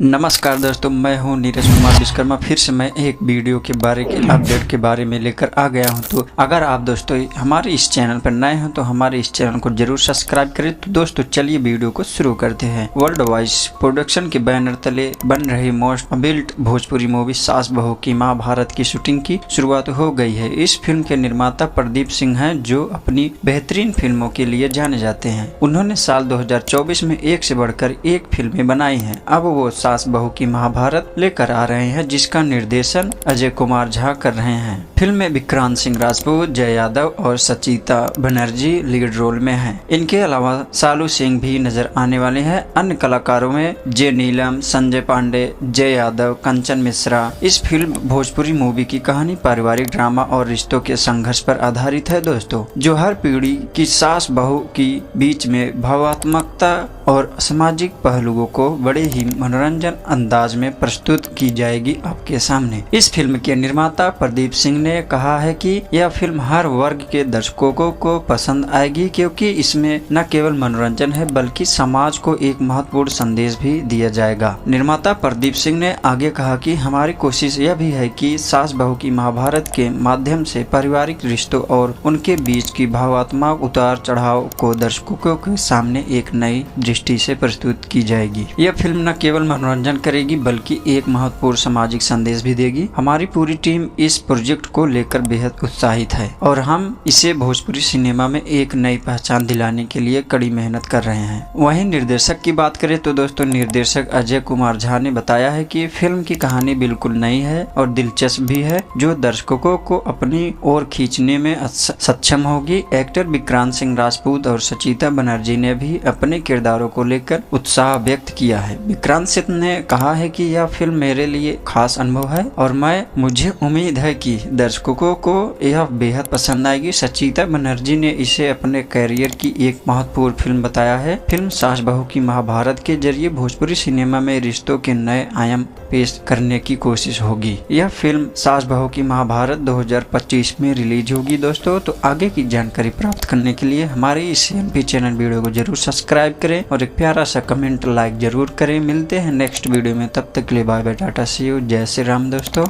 नमस्कार दोस्तों, मैं हूं नीरज कुमार विश्वकर्मा। फिर से मैं एक वीडियो के बारे के अपडेट के बारे में लेकर आ गया हूं। तो अगर आप दोस्तों हमारे इस चैनल पर नए हैं तो हमारे इस चैनल को जरूर सब्सक्राइब करें। तो दोस्तों चलिए वीडियो को शुरू करते हैं। वर्ल्ड वाइज प्रोडक्शन के बैनर तले बन रही मोस्ट बिल्ट भोजपुरी मूवी सास बहू की महाभारत की शूटिंग की शुरुआत हो गई है। इस फिल्म के निर्माता प्रदीप सिंह हैं, जो अपनी बेहतरीन फिल्मों के लिए जाने जाते हैं। उन्होंने साल 2024 में एक से बढ़कर एक फिल्में बनाई हैं। अब वो सास बहू की महाभारत लेकर आ रहे हैं, जिसका निर्देशन अजय कुमार झा कर रहे हैं। फिल्म में विक्रांत सिंह राजपूत, जय यादव और सचिता बनर्जी लीड रोल में हैं। इनके अलावा सालू सिंह भी नजर आने वाले हैं। अन्य कलाकारों में जे नीलम, संजय पांडे, जय यादव, कंचन मिश्रा। इस फिल्म भोजपुरी मूवी की कहानी पारिवारिक ड्रामा और रिश्तों के संघर्ष पर आधारित है दोस्तों, जो हर पीढ़ी की सास बहू की बीच में भावात्मकता और सामाजिक पहलुओं को बड़े ही मनोरंजन अंदाज में प्रस्तुत की जाएगी आपके सामने। इस फिल्म के निर्माता प्रदीप सिंह ने कहा है कि यह फिल्म हर वर्ग के दर्शकों को पसंद आएगी, क्योंकि इसमें न केवल मनोरंजन है बल्कि समाज को एक महत्वपूर्ण संदेश भी दिया जाएगा। निर्माता प्रदीप सिंह ने आगे कहा कि हमारी कोशिश यह भी है कि सास बहू की महाभारत के माध्यम से पारिवारिक रिश्तों और उनके बीच की भावात्मक उतार चढ़ाव को दर्शकों के सामने एक नई दृष्टि से प्रस्तुत की जाएगी। यह फिल्म न केवल मनोरंजन करेगी बल्कि एक महत्वपूर्ण सामाजिक संदेश भी देगी। हमारी पूरी टीम इस प्रोजेक्ट को लेकर बेहद उत्साहित है और हम इसे भोजपुरी सिनेमा में एक नई पहचान दिलाने के लिए कड़ी मेहनत कर रहे हैं। वहीं निर्देशक की बात करें तो दोस्तों निर्देशक अजय कुमार झा ने बताया है कि फिल्म की कहानी बिल्कुल नई है और दिलचस्प भी है, जो दर्शकों को अपनी ओर खींचने में सक्षम होगी। एक्टर विक्रांत सिंह राजपूत और सचिता बनर्जी ने भी अपने किरदारों को लेकर उत्साह व्यक्त किया है। विक्रांत सिंह ने कहा है कि यह फिल्म मेरे लिए खास अनुभव है और मुझे उम्मीद है कि दर्शकों को यह बेहद पसंद आएगी। सचिता बनर्जी ने इसे अपने कैरियर की एक महत्वपूर्ण फिल्म बताया है। फिल्म सास बहू की महाभारत के जरिए भोजपुरी सिनेमा में रिश्तों के नए आयाम पेश करने की कोशिश होगी। यह फिल्म सास बहू की महाभारत 2025 में रिलीज होगी दोस्तों। तो आगे की जानकारी प्राप्त करने के लिए हमारे इस MP चैनल वीडियो को जरूर सब्सक्राइब करें और एक प्यारा सा कमेंट लाइक जरूर करें। मिलते हैं नेक्स्ट वीडियो में, तब तक के लिए bye bye, tata see you, जय श्री राम दोस्तों।